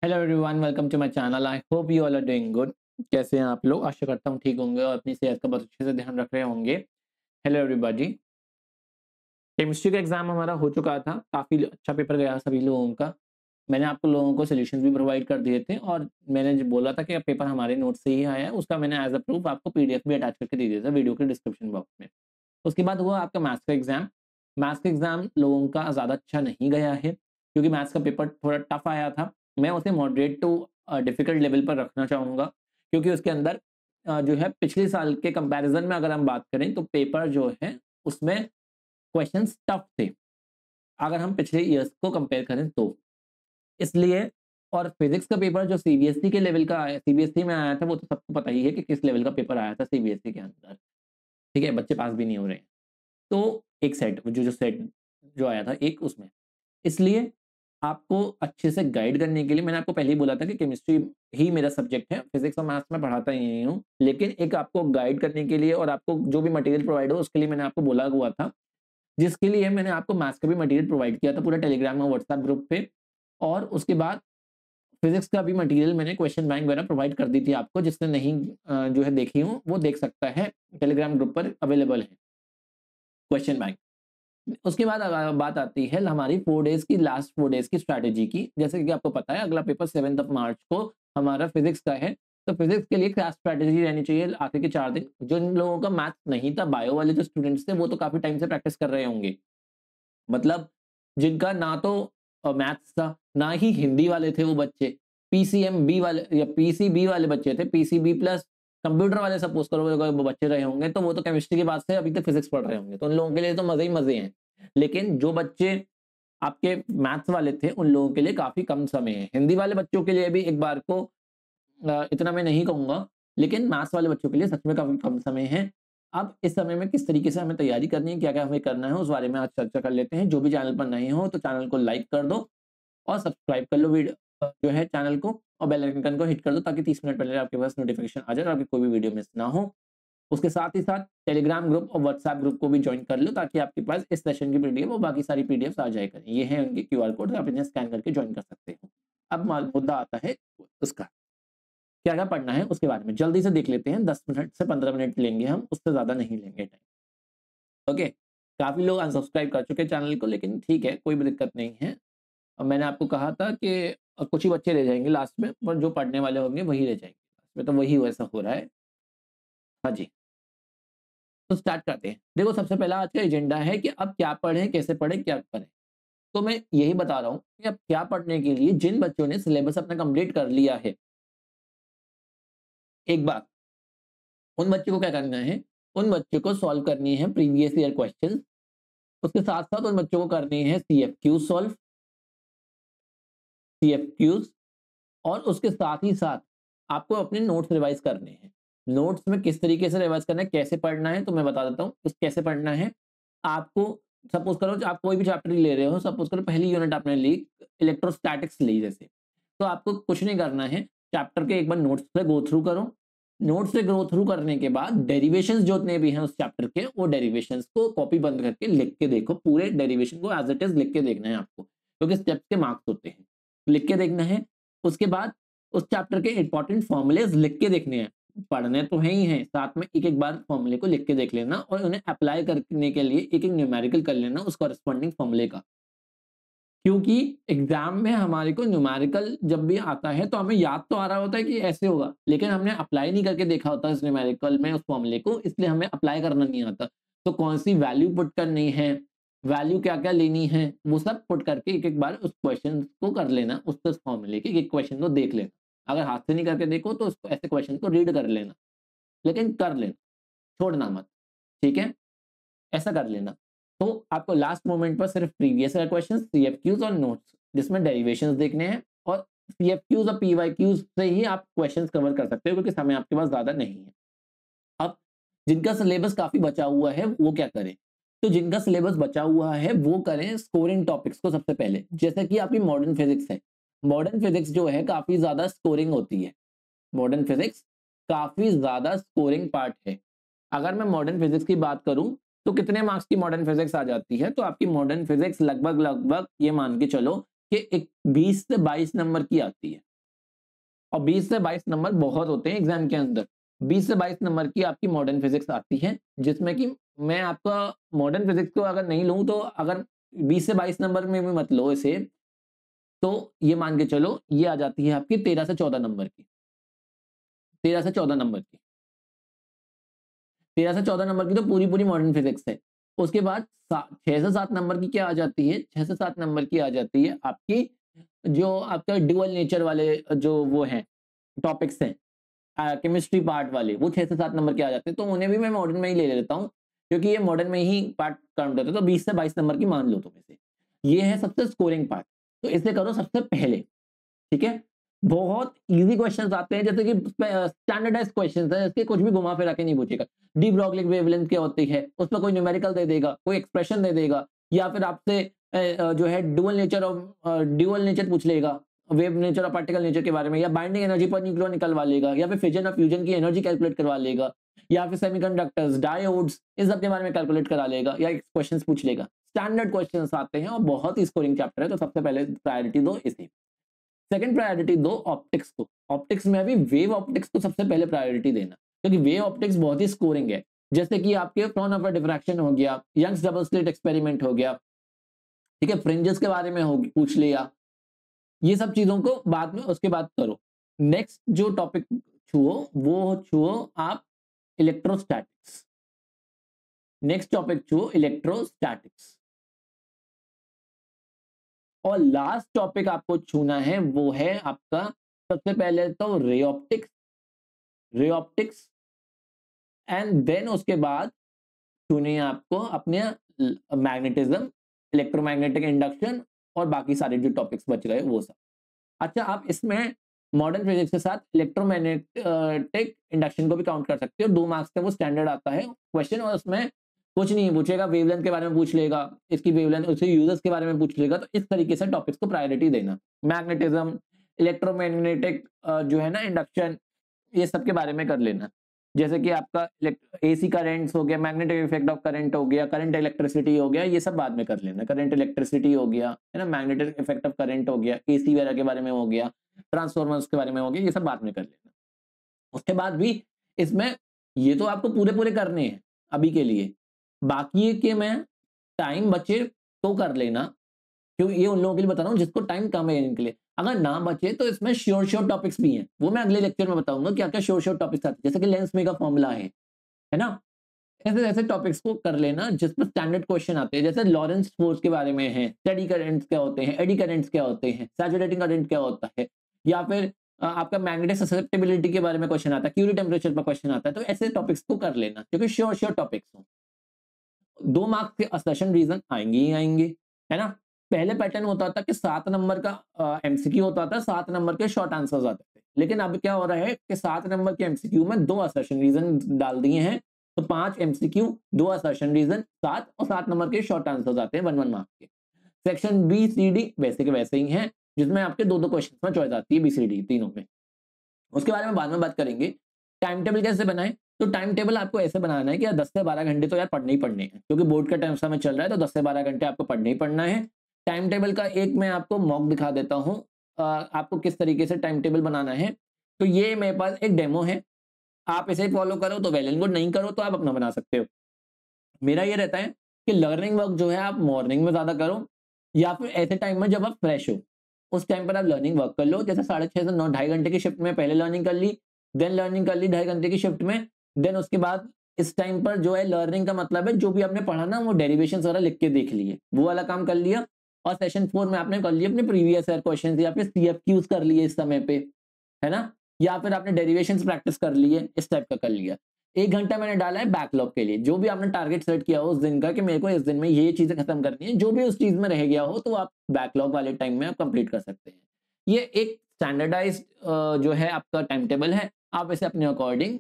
Hello everyone, welcome to my channel. I hope you all are doing good. कैसे हैं आप लोग? आशा करता हूँ ठीक होंगे और अपनी सेहत का बहुत अच्छे से ध्यान रख रहे होंगे। Hello everybody. केमिस्ट्री का एग्जाम हमारा हो चुका था, काफ़ी अच्छा पेपर गया सभी लोगों का। मैंने आपको लोगों को सॉल्यूशंस भी प्रोवाइड कर दिए थे और मैंने जो बोला था कि अब पेपर हमारे नोट से ही आया है, उसका मैंने एज अ प्रूफ आपको पीडीएफ भी अटैच करके दे दिया था वीडियो के डिस्क्रिप्शन बॉक्स में। उसके बाद हुआ आपका मैथ्स का एग्जाम। मैथ्स का एग्जाम लोगों का ज़्यादा अच्छा नहीं गया है क्योंकि मैथ्स का पेपर थोड़ा टफ आया था। मैं उसे मॉडरेट टू डिफिकल्ट लेवल पर रखना चाहूँगा क्योंकि उसके अंदर जो है पिछले साल के कंपैरिजन में अगर हम बात करें तो पेपर जो है उसमें क्वेश्चंस टफ थे अगर हम पिछले ईयर्स को कंपेयर करें तो। इसलिए और फिजिक्स का पेपर जो सीबीएसई के लेवल का आया, सीबीएसई में आया था, वो तो सबको पता ही है कि किस लेवल का पेपर आया था सीबीएसई के अंदर। ठीक है, बच्चे पास भी नहीं हो रहे हैं। तो एक सेट जो सेट जो आया था एक उसमें, इसलिए आपको अच्छे से गाइड करने के लिए मैंने आपको पहले ही बोला था कि केमिस्ट्री ही मेरा सब्जेक्ट है, फिजिक्स और मैथ्स में पढ़ाता ही नहीं हूँ, लेकिन एक आपको गाइड करने के लिए और आपको जो भी मटेरियल प्रोवाइड हो उसके लिए मैंने आपको बोला हुआ था, जिसके लिए मैंने आपको मैथ्स का भी मटेरियल प्रोवाइड किया था पूरा टेलीग्राम और व्हाट्सएप ग्रुप पे। और उसके बाद फिजिक्स का भी मटेरियल मैंने क्वेश्चन बैंक वगैरह प्रोवाइड कर दी थी आपको, जिसने नहीं जो है देखी हूँ वो देख सकता है, टेलीग्राम ग्रुप पर अवेलेबल है क्वेश्चन बैंक। उसके बाद बात आती है हमारी 4 डेज की, लास्ट 4 डेज की स्ट्रैटेजी की। जैसे कि आपको पता है अगला पेपर 7 मार्च को हमारा फिजिक्स का है, तो फिजिक्स के लिए क्या स्ट्रैटेजी रहनी चाहिए आखिर के 4 दिन। जिन लोगों का मैथ्स नहीं था, बायो वाले जो स्टूडेंट्स थे वो तो काफी टाइम से प्रैक्टिस कर रहे होंगे। मतलब जिनका ना तो मैथ्स था ना ही हिंदी वाले थे वो बच्चे, पीसीएम बी वाले या पीसीबी वाले बच्चे थे, पीसीबी प्लस कंप्यूटर वाले सपोज करो अगर वो बच्चे रहे होंगे, तो वो तो केमिस्ट्री के बाद से अभी तक फिजिक्स पढ़ रहे होंगे, तो उन लोगों के लिए तो मजे ही मजे हैं। लेकिन जो बच्चे आपके मैथ्स वाले थे उन लोगों के लिए काफी कम समय है। हिंदी वाले बच्चों के लिए भी एक बार को इतना मैं नहीं कहूंगा, लेकिन मैथ्स वाले बच्चों के लिए सच में काफी कम समय है। अब इस समय में किस तरीके से हमें तैयारी करनी है, क्या क्या हमें करना है, उस बारे में आज चर्चा कर लेते हैं। जो भी चैनल पर नए हो तो चैनल को लाइक कर दो और सब्सक्राइब कर लो वीडियो जो है चैनल को, और बेल आइकन को हिट कर दो ताकि 30 मिनट पहले आपके पास नोटिफिकेशन आ जाए और आपकी कोई भी वीडियो मिस ना हो। उसके साथ ही साथ टेलीग्राम ग्रुप और व्हाट्सएप ग्रुप को भी ज्वाइन कर लो ताकि आपके पास इस सेशन की पीडीएफ और बाकी सारी पीडीएफ आ जाए करें। ये है उनके क्यूआर कोड, आप इन्हें स्कैन करके ज्वाइन कर सकते हो। अब मुद्दा आता है उसका, क्या क्या पढ़ना है उसके बारे में जल्दी से देख लेते हैं। 10 मिनट से 15 मिनट लेंगे हम, उससे ज्यादा नहीं लेंगे टाइम। ओके, काफी लोग अनसब्सक्राइब कर चुके हैं चैनल को, लेकिन ठीक है, कोई भी दिक्कत नहीं है। और मैंने आपको कहा था कि कुछ ही बच्चे रह जाएंगे लास्ट में, पर जो पढ़ने वाले होंगे वही रह जाएंगे लास्ट में, तो वही वैसा हो रहा है। हाँ जी, तो स्टार्ट करते हैं। देखो, सबसे पहला आज का एजेंडा है कि अब क्या पढ़ें, कैसे पढ़ें, क्या करें। तो मैं यही बता रहा हूँ कि अब क्या पढ़ने के लिए जिन बच्चों ने सिलेबस अपना कंप्लीट कर लिया है, एक बात उन बच्चों को क्या करना है, उन बच्चों को सॉल्व करनी है प्रीवियस ईयर क्वेश्चन। उसके साथ साथ उन बच्चों को करनी है सीएफक्यू सॉल्व, सीएफक्यूज। और उसके साथ ही साथ आपको अपने नोट्स रिवाइज करने हैं। नोट्स में किस तरीके से रिवाइज करना है, कैसे पढ़ना है, तो मैं बता देता हूँ कैसे पढ़ना है। आपको सपोज करो आप कोई भी चैप्टर ले रहे हो, सपोज करो पहली यूनिट आपने ली, इलेक्ट्रोस्टैटिक्स ली जैसे, तो आपको कुछ नहीं करना है, चैप्टर के एक बार नोट्स से गो थ्रू करो। नोट्स से गो थ्रू करने के बाद डेरिवेशंस जितने भी हैं उस चैप्टर के, वो डेरिवेशंस को कॉपी बंद करके लिख के देखो। पूरे डेरिवेशन को एज इट इज लिख के देखना है आपको, क्योंकि स्टेप्स के मार्क्स होते हैं, लिख के देखना है। उसके बाद उस चैप्टर के इंपॉर्टेंट फॉर्मूलेज लिख के देखने हैं। पढ़ने तो है ही हैं, साथ में एक एक बार फॉर्मूले को लिख के देख लेना और उन्हें अप्लाई करने के लिए एक एक न्यूमेरिकल कर लेना उस कॉरेस्पॉन्डिंग फॉर्मूले का। क्योंकि एग्जाम में हमारे को न्यूमेरिकल जब भी आता है तो हमें याद तो आ रहा होता है कि ऐसे होगा, लेकिन हमने अप्लाई नहीं करके देखा होता इस न्यूमेरिकल में उस फॉर्मूले को, इसलिए हमें अप्लाई करना नहीं आता। तो कौन सी वैल्यू पुट करनी है, वैल्यू क्या क्या लेनी है, वो सब पुट करके एक एक बार उस क्वेश्चन को कर लेना, उस फॉर्मूले के एक क्वेश्चन को देख लेना। अगर हाथ से नहीं करके देखो तो ऐसे क्वेश्चन को रीड कर लेना, लेकिन कर लेना, छोड़ना मत। ठीक है, ऐसा कर लेना। तो आपको लास्ट मोमेंट पर सिर्फ प्रीवियस ईयर क्वेश्चंस, सीएफक्यूज और नोट्स जिसमें डेरिवेशंस देखने हैं, और सीएफक्यूज और पीवाईक्यूज से ही आप क्वेश्चंस कवर कर सकते हो क्योंकि समय आपके पास ज्यादा नहीं है। अब जिनका सिलेबस काफी बचा हुआ है वो क्या करें, तो जिनका सिलेबस बचा हुआ है वो करें स्कोरिंग टॉपिक्स को सबसे पहले। जैसे कि आपकी मॉडर्न फिजिक्स है, मॉडर्न फिजिक्स जो है काफी ज्यादा स्कोरिंग होती है, मॉडर्न फिजिक्स काफी ज्यादा स्कोरिंग पार्ट है। अगर मैं मॉडर्न फिजिक्स की बात करूं तो कितने मार्क्स की मॉडर्न फिजिक्स आ जाती है, तो आपकी मॉडर्न फिजिक्स लगभग लगभग ये मान के चलो कि एक 20 से 22 नंबर की आती है। और 20 से 22 नंबर बहुत होते हैं एग्जाम के अंदर। 20 से 22 नंबर की आपकी मॉडर्न फिजिक्स आती है, जिसमें कि मैं आपका मॉडर्न फिजिक्स को अगर नहीं लूँ तो अगर 20 से 22 नंबर में भी मत लो इसे, तो ये मान के चलो ये आ जाती है आपकी 13 से 14 नंबर की। 13 से 14 नंबर की। 13 से 14 नंबर की तो पूरी मॉडर्न फिजिक्स है। उसके बाद 6 से 7 नंबर की क्या आ जाती है? 6 से 7 नंबर की आ जाती है आपकी जो आपका ड्यूअल नेचर वाले जो वो हैं टॉपिक्स हैं, केमिस्ट्री पार्ट वाले, वो 6 से 7 नंबर के आ जाते हैं, तो उन्हें भी मैं मॉडर्न में ही ले लेता हूँ, क्योंकि ये मॉडर्न में ही पार्ट काउंट होता है। तो 20 से 22 नंबर की मान लो तुम इसे। ये है सबसे स्कोरिंग पार्ट, तो इसे करो सबसे पहले, ठीक है। बहुत इजी क्वेश्चंस आते हैं, जैसे कि स्टैंडर्डाइज्ड क्वेश्चंस है, इसके कुछ भी घुमा फिरा के नहीं पूछेगा। डी ब्रॉगली वेवलेंथ क्या होती है, उसमें कोई न्यूमेरिकल दे देगा, कोई एक्सप्रेशन दे देगा, या फिर आपसे जो है ड्यूअल नेचर पूछ लेगा, वेव नेचर और पार्टिकल नेचर के बारे में, या बाइंडिंग एनर्जी पर न्यूक्लियो निकलवा लेगा, या फिर फिजन और फ्यूजन की एनर्जी कैलकुलेट करवा लेगा, या फिर सेमीकंडक्टर्स, डायोड्स, इन सब के बारे में कैलकुलेट करा लेगा, या क्वेश्चंस पूछ लेगा। स्टैंडर्ड क्वेश्चंस आते हैं और बहुत ही स्कोरिंग चैप्टर है, तो सबसे पहले प्रायोरिटी दो इसे। सेकंड प्रायोरिटी दो ऑप्टिक्स को। ऑप्टिक्स में भी वेव ऑप्टिक्स को सबसे पहले प्रायोरिटी देना, क्योंकि वेव ऑप्टिक्स बहुत ही स्कोरिंग है। जैसे कि आपके फ्रॉनहोफर डिफ्रैक्शन हो गया, यंग्स डबल स्लिट एक्सपेरिमेंट हो गया, ठीक है, फ्रिंजेस के बारे में हो पूछ लिया, ये सब चीजों को बाद में उसके बाद करो। नेक्स्ट जो टॉपिक छुओ वो छुओ आप इलेक्ट्रोस्टैटिक्स। नेक्स्ट टॉपिक छुओ इलेक्ट्रोस्टैटिक्स। और लास्ट टॉपिक आपको छूना है वो है आपका सबसे पहले तो ray optics, ray optics, and then उसके बाद छूनी है आपको अपने मैग्नेटिज्म, इलेक्ट्रोमैग्नेटिक इंडक्शन, और बाकी सारे जो टॉपिक्स बच गए वो सब। अच्छा, आप इसमें मॉडर्न फिजिक्स के साथ इलेक्ट्रोमैग्नेटिक इंडक्शन को भी काउंट कर सकते हो। 2 मार्क्स का वो स्टैंडर्ड आता है क्वेश्चन, और उसमें कुछ नहीं पूछेगा, वेवलेंथ के बारे में पूछ लेगा, इसकी वेवलेंथ, उसके यूजर्स के बारे में पूछ लेगा। तो इस तरीके से टॉपिक्स को प्रायोरिटी देना। मैग्नेटिज्म, इलेक्ट्रोमैग्नेटिक जो है ना इंडक्शन, ये सब के बारे में कर लेना। जैसे कि आपका एसी करंट्स हो गया, मैग्नेटिक इफेक्ट ऑफ करंट हो गया, करंट इलेक्ट्रिसिटी हो गया, ये सब बाद में कर लेना। करंट इलेक्ट्रिसिटी हो गया है ना, मैग्नेटिक इफेक्ट ऑफ करंट हो गया, एसी वगैरह के बारे में हो गया, ट्रांसफॉर्मर्स के बारे में हो गया, ये सब बाद में कर लेना। उसके बाद भी इसमें ये तो आपको पूरे पूरे करने हैं अभी के लिए, बाकी के में टाइम बचे तो कर लेना, क्योंकि ये उन लोगों के लिए बता रहा हूँ जिसको टाइम कम है इनके लिए। अगर ना बचे तो इसमें श्योर टॉपिक्स भी हैं, वो मैं अगले लेक्चर में बताऊंगा क्या क्या श्योर टॉपिक्स आते हैं, जैसे कि लेंस में का फॉर्मूला है ना। ऐसे ऐसे टॉपिक्स को कर लेना जिसमें स्टैंडर्ड क्वेश्चन आते हैं, जैसे लॉरेंस फोर्स के बारे में है, स्टेडी करंट्स क्या होते हैं, एडी करंट्स क्या होते हैं, सैचुरेटिंग करंट क्या होता है, या फिर आपका मैग्नेटिक ससेप्टिबिलिटी के बारे में क्वेश्चन आता है, क्यूरी टेम्परेचर पर क्वेश्चन आता है। तो ऐसे टॉपिक्स को कर लेना क्योंकि श्योर टॉपिक्स हो। 2 मार्क्स के असर्शन रीजन आएंगे ही आएंगे, है ना। पहले पैटर्न होता था कि 7 नंबर का एमसीक्यू होता था, 7 नंबर के शॉर्ट आंसर्स आते थे, लेकिन अब क्या हो रहा है कि 7 नंबर के एमसीक्यू में 2 असर्शन रीजन डाल दिए हैं, तो 5 एमसीक्यू, 2 असर्शन रीजन, 7 और 7 नंबर के शॉर्ट आंसर्स आते हैं 1 मार्क्स के। सेक्शन बी सी डी वैसे के वैसे ही हैं, जिसमें आपके 2 क्वेश्चन में चॉइस आती है बी सी डी तीनों में। उसके बारे में बाद में बात करेंगे। टाइम टेबल कैसे बनाएं? तो टाइम टेबल आपको ऐसे बनाना है कि 10 से 12 घंटे तो यार पढ़ने ही पढ़ने हैं, क्योंकि बोर्ड का टाइम समय चल रहा है, तो 10 से 12 घंटे आपको पढ़ने ही पढ़ना है। टाइम टेबल का एक मैं आपको मॉक दिखा देता हूँ, आपको किस तरीके से टाइम टेबल बनाना है। तो ये मेरे पास एक डेमो है, आप इसे फॉलो करो तो वेल एंड गुड, नहीं करो तो आप अपना बना सकते हो। मेरा ये रहता है कि लर्निंग वर्क जो है आप मॉर्निंग में ज्यादा करो, या फिर ऐसे टाइम में जब आप फ्रेश हो उस टाइम पर आप लर्निंग वर्क कर लो। जैसे 6:30 से 9, 2.5 घंटे की शिफ्ट में पहले लर्निंग कर ली, देन लर्निंग कर ली 2.5 घंटे की शिफ्ट में, देन उसके बाद इस टाइम पर जो है लर्निंग का मतलब है जो भी आपने पढ़ा ना वो डेरिवेशन वगैरह लिख के देख लिए, वो वाला काम कर लिया। और सेशन 4 में आपने कर लिया अपने प्रीवियस ईयर क्वेश्चन या फिर सीएफक्यूज कर लिए इस समय पे, है ना, या फिर आपने डेरिवेशंस प्रैक्टिस कर लिए, इस टाइप का कर लिया। 1 घंटा मैंने डाला है बैकलॉग के लिए, जो भी आपने टारगेट सेट किया हो उस दिन का कि मेरे को इस दिन में ये चीजें खत्म करनी है, जो भी उस चीज में रह गया हो तो आप बैकलॉग वाले टाइम में आप कंप्लीट कर सकते हैं। ये एक स्टैंडर्डाइज्ड जो है आपका टाइम टेबल है, आप इसे अपने अकॉर्डिंग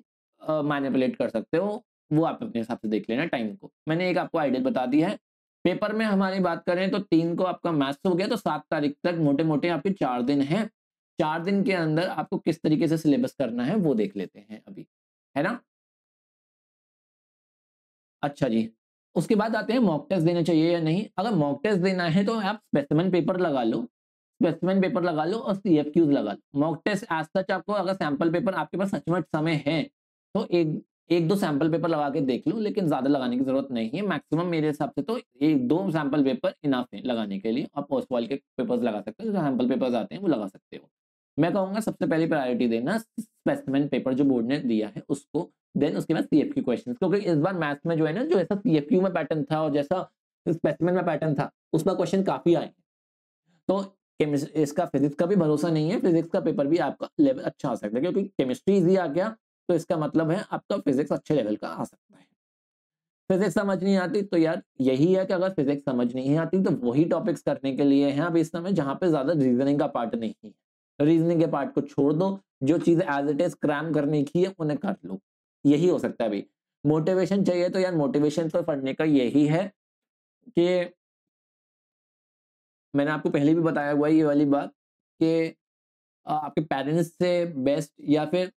मैनिपुलेट कर सकते हो, वो आप अपने हिसाब से देख लेना टाइम को। मैंने एक आपको आइडिया बता दिया है। पेपर में हमारी बात करें तो 3 को आपका मैथ्स हो गया, तो 7 तारीख तक मोटे मोटे आपके 4 दिन हैं। 4 दिन के अंदर आपको किस तरीके से सिलेबस करना है वो देख लेते हैं अभी, है ना। अच्छा जी, उसके बाद आते हैं मॉक टेस्ट देना चाहिए या नहीं। अगर मॉक टेस्ट देना है तो आप स्पेसिमेन पेपर लगा लो, स्पेसिमेन पेपर लगा लो और CFQs लगा लो। मॉक टेस्ट एज सच आपको अगर सैंपल पेपर आपके पास सच में समय है तो एक दो सैंपल पेपर लगा के देख लो, लेकिन ज्यादा लगाने की जरूरत नहीं है। मैक्सिमम मेरे हिसाब से तो एक दो सैंपल पेपर इनफ है लगाने के लिए। आप पोस्ट वाल के पेपर्स लगा सकते हो, जो सैंपल पेपर्स आते हैं वो लगा सकते हो। मैं कहूंगा सबसे पहले प्रायोरिटी देना स्पेसिमेन पेपर जो बोर्ड ने दिया है उसको, देन उसके बाद CFQ क्वेश्चन, क्योंकि इस बार मैथ्स में जो है ना, जो ऐसा CFQ में पैटर्न था और जैसा स्पेसिमेन में पैटर्न था उसका क्वेश्चन काफी आए। तो इसका फिजिक्स का भी भरोसा नहीं है, फिजिक्स का पेपर भी आपका लेवल अच्छा आ सकता है, क्योंकि केमिस्ट्री इजी आ गया तो इसका मतलब है आपका फिजिक्स अच्छे लेवल का आ सकता है। फिजिक्स समझ नहीं आती तो यार यही है कि अगर फिजिक्स समझ नहीं आती तो वही टॉपिक्स करने के लिए हैं अब इस समय जहां पे ज्यादा रीजनिंग का पार्ट नहीं है। रीजनिंग के पार्ट को छोड़ दो, जो चीज एज इट इज क्रैम करने की है उन्हें कर लो, यही हो सकता है। अभी मोटिवेशन चाहिए तो यार मोटिवेशन तो पढ़ने का यही है कि मैंने आपको पहले भी बताया हुआ है ये वाली बात कि आपके पेरेंट्स से बेस्ट या फिर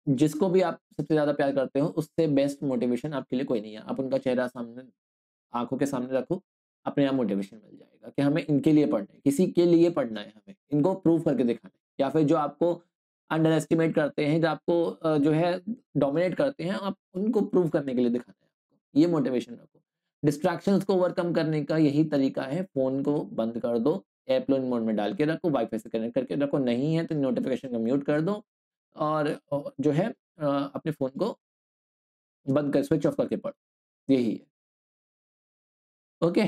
जिसको भी आप सबसे ज्यादा प्यार करते हो उससे बेस्ट मोटिवेशन आपके लिए कोई नहीं है। आप उनका चेहरा सामने आंखों के सामने रखो, अपने आप मोटिवेशन मिल जाएगा कि हमें इनके लिए पढ़ना है, किसी के लिए पढ़ना है, हमें इनको प्रूव करके दिखाना है। या फिर जो आपको अंडर एस्टिमेट करते हैं, जो आपको जो है डोमिनेट करते हैं, आप उनको प्रूव करने के लिए दिखाना है आपको। ये मोटिवेशन रखो। डिस्ट्रैक्शंस को ओवरकम करने का यही तरीका है, फोन को बंद कर दो, एयरप्लेन मोड में डाल के रखो, वाईफाई से कनेक्ट करके रखो, नहीं है तो नोटिफिकेशन को म्यूट कर दो और जो है अपने फोन को बंद कर स्विच ऑफ करके पढ़ो, यही है। ओके,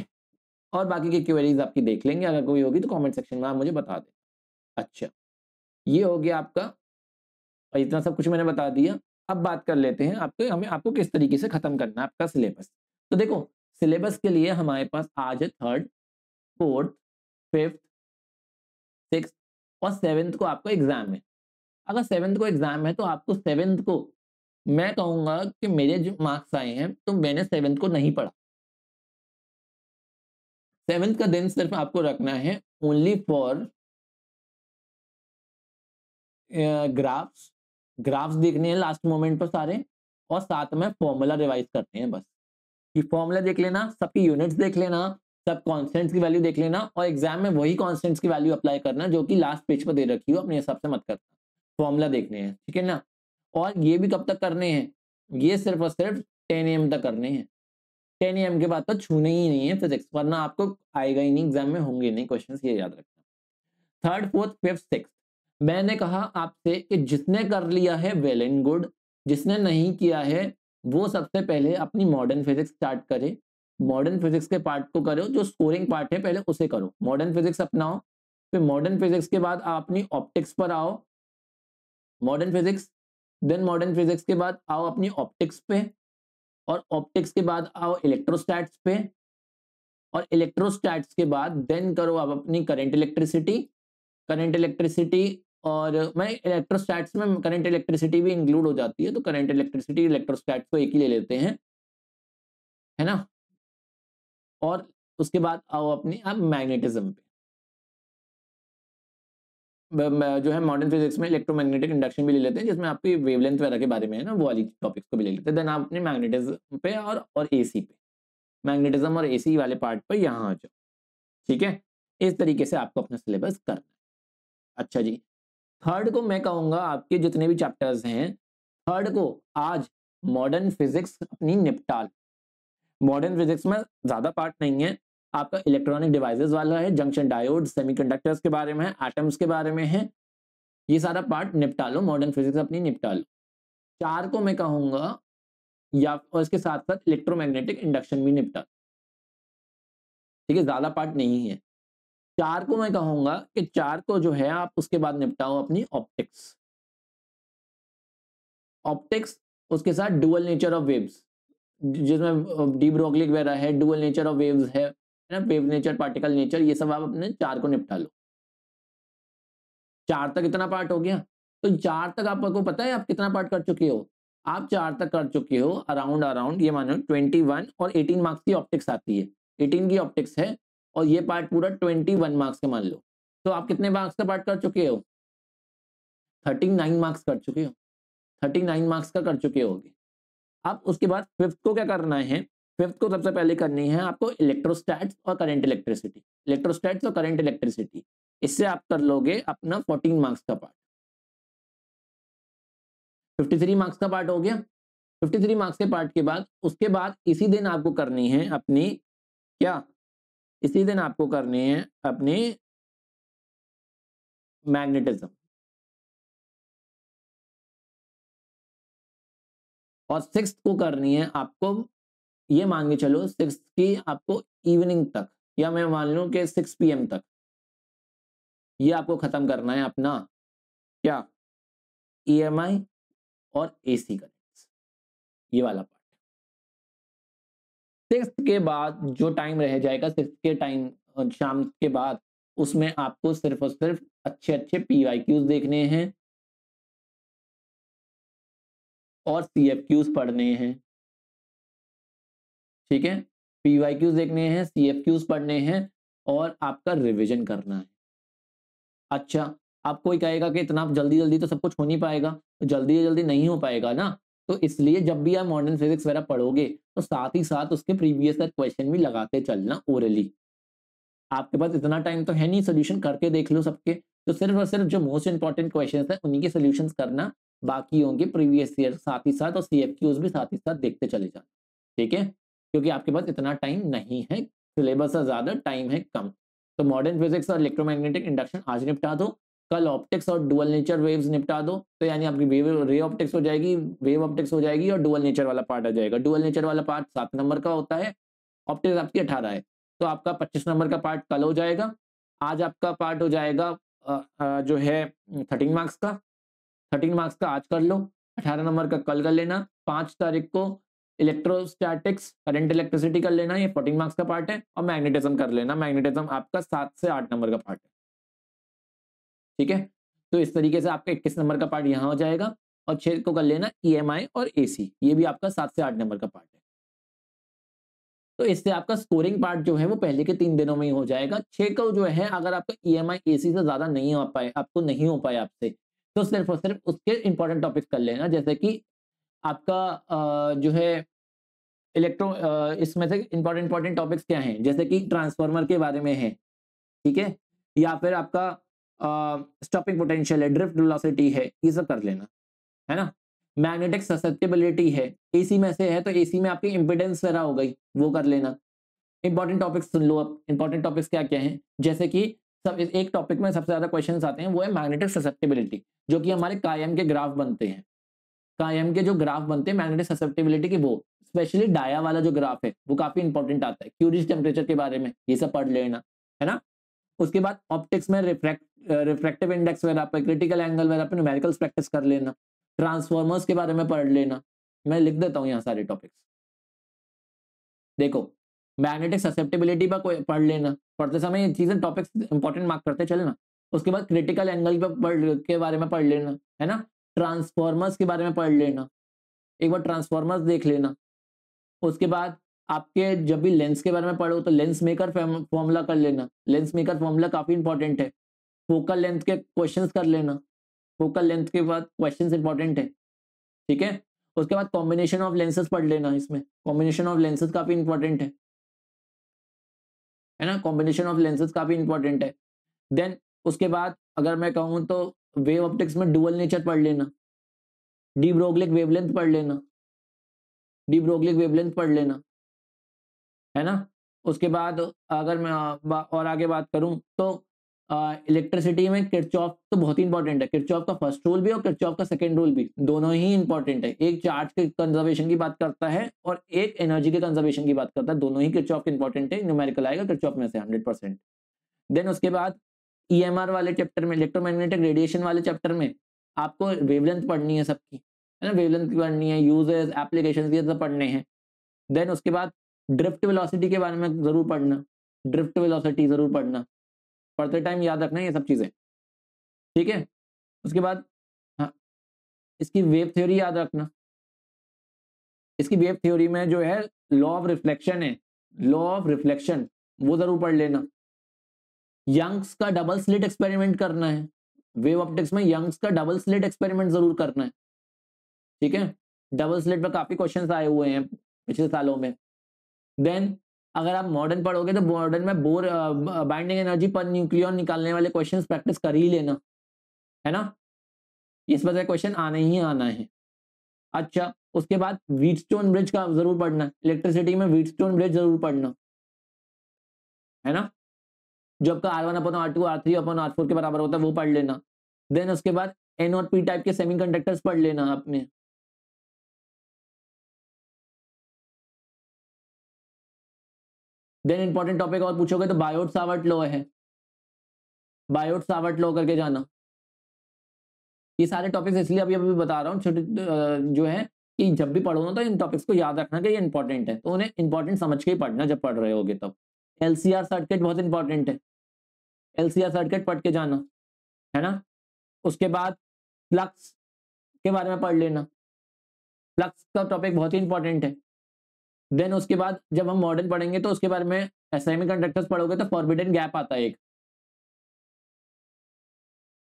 और बाकी की क्वेरीज आपकी देख लेंगे, अगर कोई होगी तो कमेंट सेक्शन में आप मुझे बता दें। अच्छा, ये हो गया आपका, और इतना सब कुछ मैंने बता दिया। अब बात कर लेते हैं आपको किस तरीके से खत्म करना है आपका सिलेबस। तो देखो, सिलेबस के लिए हमारे पास आज है 3rd, 4th, 5th, 6th और 7th को आपका एग्जाम है। अगर 7th को एग्जाम है तो आपको 7th को मैं कहूंगा कि मेरे जो मार्क्स आए हैं तो मैंने 7th को नहीं पढ़ा। 7th का दिन सिर्फ आपको रखना है ओनली फॉर ग्राफ्स देखने हैं लास्ट मोमेंट पर सारे, और साथ में फॉर्मूला रिवाइज करते हैं बस। ये फॉर्मूला देख लेना, सबकी यूनिट्स देख लेना, सब कांस्टेंट्स की वैल्यू देख लेना, और एग्जाम में वही कांस्टेंट्स की वैल्यू अप्लाई करना जो कि लास्ट पेज पर दे रखी हो, अपने हिसाब से मत करना। फॉर्मूला देखने हैं, ठीक है ना। और ये भी कब तक करने हैं, ये सिर्फ और सिर्फ 10 AM तक करने हैं। 10 AM के बाद तो छूने ही नहीं है फिजिक्स, वरना आपको आएगा ही नहीं, एग्जाम में होंगे नहीं क्वेश्चन, ये याद रखना। 3rd, 4th, 5th, 6th मैंने कहा आपसे कि जिसने कर लिया है वेल एंड गुड, जिसने नहीं किया है वो सबसे पहले अपनी मॉडर्न फिजिक्स स्टार्ट करे। मॉडर्न फिजिक्स के पार्ट को करो, जो स्कोरिंग पार्ट है पहले उसे करो, मॉडर्न फिजिक्स अपनाओ। फिर मॉडर्न फिजिक्स के बाद आप अपनी ऑप्टिक्स पर आओ, modern physics, then modern physics के बाद आओ अपनी ऑप्टिक्स पे, और ऑप्टिक्स के बाद आओ इलेक्ट्रोस्टैट्स पे, और इलेक्ट्रोस्टैट्स के बाद देन करो आप अपनी करंट इलेक्ट्रिसिटी। और मैं इलेक्ट्रोस्टैट्स में करंट इलेक्ट्रिसिटी भी इंक्लूड हो जाती है, तो करंट इलेक्ट्रिसिटी इलेक्ट्रोस्टैट्स को एक ही ले लेते हैं, है ना। और उसके बाद आओ अपनी आप मैग्नेटिज्म पे, जो है मॉडर्न फिजिक्स में इलेक्ट्रोमैग्नेटिक इंडक्शन भी ले लेते हैं, जिसमें आपकी वेवलेंथ वगैरह के बारे में है ना, वो वाली टॉपिक्स को भी ले लेते हैं। देन आप अपने मैग्नेटिज्म पे और एसी पे, मैग्नेटिज्म और एसी वाले पार्ट पर यहाँ आ जाओ, ठीक है। इस तरीके से आपको अपना सिलेबस करना है। अच्छा जी, 3rd को मैं कहूंगा आपके जितने भी चैप्टर्स हैं, 3rd को आज मॉडर्न फिजिक्स अपनी निपटा। मॉडर्न फिजिक्स में ज्यादा पार्ट नहीं है, आपका इलेक्ट्रॉनिक डिवाइसेस वाला है, जंक्शन डायोड, सेमीकंडक्टर्स के बारे में है, एटम्स के बारे में है, ये सारा पार्ट निपटा लो, मॉडर्न फिजिक्स अपनी निपटा लो। 4 को मैं कहूंगा या और इसके साथ साथ इलेक्ट्रोमैग्नेटिक इंडक्शन भी निपटा, ठीक है, ज्यादा पार्ट नहीं है। 4 को मैं कहूंगा कि 4 को जो है आप उसके बाद निपटाओ अपनी ऑप्टिक्स। ऑप्टिक्स उसके साथ डुअल नेचर ऑफ वेव्स, जिसमें डी ब्रोगली वगैरह है, डुअल नेचर ऑफ वेव्स है ना, वेव नेचर, पार्टिकल नेचर, ये सब आप अपने 4 को निपटा लो। 4 तक इतना पार्ट हो गया। तो 4 तक आपको पता है आप कितना पार्ट कर चुके हो, आप 4 तक कर चुके हो अराउंड ये मानो 21 और 18 मार्क्स की ऑप्टिक्स आती है, 18 की ऑप्टिक्स है, और ये पार्ट पूरा 21 मार्क्स का मान लो, तो आप कितने मार्क्स का पार्ट कर चुके हो, 39 मार्क्स कर चुके हो, 39 मार्क्स का कर चुके होगे। अब उसके बाद 5th को क्या करना है, 5th को सबसे पहले करनी है आपको इलेक्ट्रोस्टैट्स और करंट इलेक्ट्रिसिटी, इलेक्ट्रोस्टैट्स और करंट इलेक्ट्रिसिटी। इससे आप कर लोगे अपना 14 मार्क्स का पार्ट। 53 मार्क्स का पार्ट हो गया। 53 मार्क्स के पार्ट के बाद उसके बाद इसी दिन आपको करनी है अपनी क्या, इसी दिन आपको करनी है अपनी मैग्नेटिज्म। और 6th को करनी है आपको, ये मान के चलो 6th की आपको इवनिंग तक, या मैं मान लूं कि 6 PM तक ये आपको खत्म करना है अपना क्या, EMI और AC करेक्ट्स, ये वाला पार्ट। 6th के बाद जो टाइम रह जाएगा 6th के टाइम शाम के बाद, उसमें आपको सिर्फ और सिर्फ अच्छे अच्छे PYQs देखने हैं और CFQs पढ़ने हैं। ठीक है, PYQs देखने हैं, CFQs पढ़ने हैं और आपका रिवीजन करना है। अच्छा, अब कोई कहेगा कि इतना जल्दी जल्दी तो सब कुछ हो नहीं पाएगा, तो जल्दी जल्दी नहीं हो पाएगा ना, तो इसलिए जब भी आप मॉडर्न फिजिक्स वगैरह पढ़ोगे तो साथ ही साथ उसके प्रीवियस क्वेश्चन भी लगाते चलना ओरली। आपके पास इतना टाइम तो है नहीं, सोल्यूशन करके देख लो सबके, तो सिर्फ और सिर्फ जो मोस्ट इंपॉर्टेंट क्वेश्चन है उन्हीं के सोल्यूशन करना, बाकी होंगे प्रीवियस ईयर साथ ही साथ, और CFQs भी साथ ही साथ देखते चले जाना। ठीक है, क्योंकि आपके पास इतना टाइम नहीं है, सिलेबस से ज्यादा टाइम है कम। तो मॉडर्न फिजिक्स और इलेक्ट्रोमैग्नेटिक इंडक्शन आज निपटा दो, कल ऑप्टिक्स और डुअल नेचर वेव्स निपटा दो, तो यानी आपकी वेव रे ऑप्टिक्स हो जाएगी, वेव ऑप्टिक्स हो जाएगी और डुअल नेचर वाला पार्ट आ जाएगा। डुअल नेचर वाला पार्ट 7 नंबर का होता है, ऑप्टिक्स आपकी 18 है, तो आपका 25 नंबर का पार्ट कल हो जाएगा। आज आपका पार्ट हो जाएगा जो है 13 मार्क्स का, 13 मार्क्स का आज कर लो, 18 नंबर का कल कर लेना। 5 तारीख को इलेक्ट्रोस्टैटिक्स करंट इलेक्ट्रिसिटी कर लेना, ये 14 मार्क्स का पार्ट है, और मैग्नेटिज्म कर लेना, मैग्नेटिज्म आपका 7 से 8 नंबर का पार्ट है। ठीक है, तो इस तरीके से आपका 21 नंबर का पार्ट यहाँ हो जाएगा, और 6 को कर लेना EMI और AC, ये भी आपका 7 से 8 नंबर का पार्ट है। तो इससे आपका स्कोरिंग पार्ट जो है वो पहले के 3 दिनों में ही हो जाएगा। 6 को जो है अगर आपका EMI AC से ज्यादा नहीं हो पाए, आपको नहीं हो पाए आपसे, तो सिर्फ और सिर्फ उसके इंपॉर्टेंट टॉपिक्स कर लेना, जैसे कि आपका जो है इसमें से इंपॉर्टेंट टॉपिक्स क्या हैं, जैसे कि ट्रांसफार्मर के बारे में है, ठीक है, या फिर आपका स्टॉपिंग पोटेंशियल है, ड्रिफ्ट वेलोसिटी है, ये सब कर लेना, है ना। मैग्नेटिक ससेप्टेबिलिटी है, एसी में से है तो एसी में आपकी इंपिडेंस वगैरह हो गई, वो कर लेना। इंपॉर्टेंट टॉपिक्स सुन लो अब, इंपॉर्टेंट टॉपिक्स क्या क्या हैं, जैसे कि सब एक टॉपिक में सबसे ज्यादा क्वेश्चंस आते हैं, वो है मैग्नेटिक ससेप्टेबिलिटी, जो कि हमारे कायम के ग्राफ बनते हैं, कायम के जो ग्राफ बनते हैं मैग्नेटिक ससेप्टेबिलिटी के, वो स्पेशली डाया वाला जो ग्राफ है वो काफी इंपॉर्टेंट आता है, क्यूरिज टेम्परेचर के बारे में, ये सब पढ़ लेना, है ना। उसके बाद ऑप्टिक्स में रिफ्रैक्टिव इंडेक्स वगैरह पे, क्रिटिकल एंगल वगैरह पे न्यूमेरिकल्स प्रैक्टिस कर लेना, ट्रांसफॉर्मर्स के बारे में पढ़ लेना। मैं लिख देता हूं यहाँ सारे टॉपिक्स, देखो मैग्नेटिक ससेप्टेबिलिटी पर पढ़ लेना, पढ़ते समय ये चीजें टॉपिक्स इंपॉर्टेंट मार्क करते चलना। उसके बाद क्रिटिकल एंगल के बारे में पढ़ लेना, है ना। ट्रांसफॉर्मर्स के बारे में पढ़ लेना, एक बार ट्रांसफॉर्मर्स देख लेना। उसके बाद आपके जब भी लेंस के बारे में पढ़ो तो लेंस मेकर फॉर्मूला कर लेना, लेंस मेकर फॉर्मूला काफी इंपॉर्टेंट है। फोकल लेंथ के क्वेश्चंस कर लेना, फोकल लेंथ के बाद क्वेश्चंस इंपॉर्टेंट है, ठीक है। उसके बाद कॉम्बिनेशन ऑफ लेंसेज पढ़ लेना, इसमें कॉम्बिनेशन ऑफ लेंसेज काफी इंपॉर्टेंट है ना, कॉम्बिनेशन ऑफ लेंसेज काफी इंपॉर्टेंट है। देन उसके बाद अगर मैं कहूँ तो वेव ऑप्टिक्स में डुअल नेचर पढ़ लेना, डी ब्रोगली वेवलेंथ पढ़ लेना, डी ब्रोगली वेवलेंथ पढ़ लेना, है ना। उसके बाद अगर मैं और आगे बात करूं तो इलेक्ट्रिसिटी में किरचॉफ तो बहुत ही इंपॉर्टेंट है, किरचॉफ का फर्स्ट रूल भी और किरचॉफ का सेकंड रूल भी, दोनों ही इंपॉर्टेंट है। एक चार्ज के कंजर्वेशन की बात करता है और एक एनर्जी के कंजर्वेशन की बात करता है, दोनों ही किरचॉफ के इंपॉर्टेंट है, न्यूमेरिकल आएगा किरचॉफ में से 100%। देन उसके बाद EMR वाले चैप्टर में, इलेक्ट्रोमैग्नेटिक रेडिएशन वाले चैप्टर में आपको वेवलेंथ पढ़नी है सबकी, है ना, वेवलेंथ पढ़नी है, यूजेस एप्लीकेशन ये सब पढ़ने हैं। देन उसके बाद ड्रिफ्ट वेलोसिटी के बारे में जरूर पढ़ना, ड्रिफ्ट वेलोसिटी जरूर पढ़ना, पढ़ते टाइम याद रखना ये सब चीजें, ठीक है। उसके बाद हाँ, इसकी वेव थ्योरी याद रखना, इसकी वेव थ्योरी में जो है लॉ ऑफ रिफ्लेक्शन है, लॉ ऑफ रिफ्लेक्शन वो जरूर पढ़ लेना। यंग्स का डबल स्लिट एक्सपेरिमेंट करना है, वेव ऑप्टिक्स में यंग्स का डबल स्लिट एक्सपेरिमेंट जरूर करना है, ठीक है। डबल स्लिट पर काफी क्वेश्चंस आए हुए हैं पिछले सालों में। देन अगर आप मॉडर्न पढ़ोगे तो मॉडर्न में bore binding energy per nucleon निकालने वाले क्वेश्चंस प्रैक्टिस कर ही लेना, है ना। इस वजह क्वेश्चन आना ही आना है। अच्छा, उसके बाद व्हीटस्टोन ब्रिज का जरूर पढ़ना, इलेक्ट्रिसिटी में व्हीटस्टोन ब्रिज जरूर पढ़ना, है ना। जो आपका R1/R2 R3/R4 के बराबर होता है वो पढ़ लेना। देन उसके बाद N और P टाइप के सेमीकंडक्टर्स पढ़ लेना आपने। देन इंपॉर्टेंट टॉपिक और पूछोगे तो बायोट सावर्ट लॉ है, बायोट सावर्ट लॉ करके जाना। ये सारे टॉपिक्स इसलिए अभी अभी बता रहा हूँ छोटे जो है कि जब भी पढ़ो ना तो इन टॉपिक्स को याद रखना कि ये इंपॉर्टेंट है, तो उन्हें इंपॉर्टेंट समझ के ही पढ़ना जब पढ़ रहे होगे तब। LCR सर्किट बहुत इंपॉर्टेंट है, LCR सर्किट पढ़ के जाना, है ना। उसके बाद फ्लक्स के बारे में पढ़ लेना, फ्लक्स का टॉपिक बहुत ही इंपॉर्टेंट है। देन उसके बाद जब हम मॉडर्न पढ़ेंगे तो उसके बारे में सेमीकंडक्टर्स पढ़ोगे तो फॉरबिडन गैप आता है एक,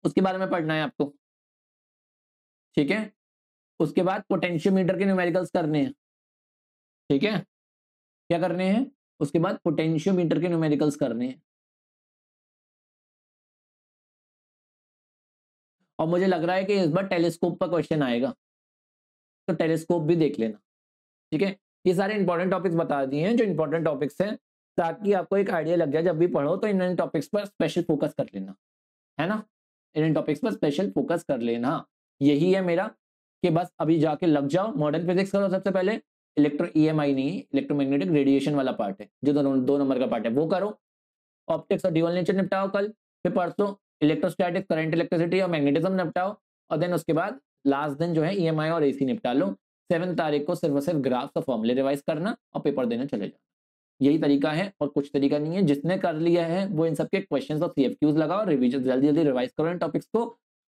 उसके बारे में पढ़ना है आपको, ठीक है। उसके बाद पोटेंशियोमीटर के न्यूमेरिकल्स करने हैं, ठीक है। क्या करने हैं, उसके बाद पोटेंशियोमीटर के न्यूमेरिकल्स करने हैं। और मुझे लग रहा है कि इस बार टेलीस्कोप पर क्वेश्चन आएगा, तो टेलीस्कोप भी देख लेना, ठीक है। ये सारे इंपॉर्टेंट टॉपिक्स बता दिए हैं जो इंपॉर्टेंट टॉपिक्स हैं, ताकि आपको एक आइडिया लग जाए जब भी पढ़ो तो इन टॉपिक्स पर स्पेशल फोकस कर लेना, है ना। इन टॉपिक्स पर स्पेशल फोकस कर लेना, यही है मेरा कि बस अभी जाके लग जाओ। मॉडर्न फिजिक्स करो सबसे पहले, इलेक्ट्रो EMI नहीं, इलेक्ट्रोमैग्नेटिक रेडिएशन वाला पार्ट है जो दो नंबर का पार्ट है वो करो। ऑप्टिक्स और ड्यूअल नेचर निपटाओ कल, फिर परसों इलेक्ट्रोस्टैटिक करंट इलेक्ट्रिसिटी और मैग्नेटिज्म निपटाओ, और देन उसके बाद लास्ट दिन जो है EMI और AC निपटा लो। 7 तारीख को सिर्फ और सिर्फ ग्राफ्स और फॉर्मूले रिवाइज करना और पेपर देने चले जाना, यही तरीका है और कुछ तरीका नहीं है। जिसने कर लिया है वो इन सबके क्वेश्चंस और CFQs लगाओ, रिवीजन जल्दी जल्दी रिवाइज करो इन टॉपिक्स को,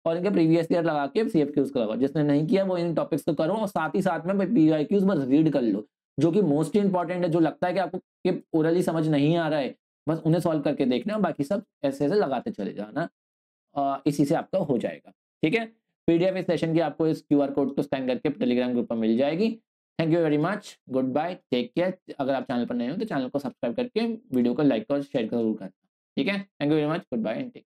और इनके प्रीवियस ईयर लगा के CFQs को लगाओ। जिसने नहीं किया वो इन टॉपिक्स को करो, और साथ ही साथ में PYQs बस रीड कर लो, जो कि मोस्ट इंपॉर्टेंट है। जो लगता है कि आपको कि ओरली समझ नहीं आ रहा है, बस उन्हें सॉल्व करके देखना, बाकी सब ऐसे ऐसे लगाते चले जाना, इसी से आपका हो जाएगा, ठीक है। PDF इस सेशन की आपको इस QR कोड को स्कैन करके टेलीग्राम ग्रुप पर मिल जाएगी। Thank you very much, good bye, take care. अगर आप चैनल पर नए हो तो चैनल को सब्सक्राइब करके वीडियो को लाइक और शेयर जरूर करना, ठीक है। Thank you very much, good bye and take.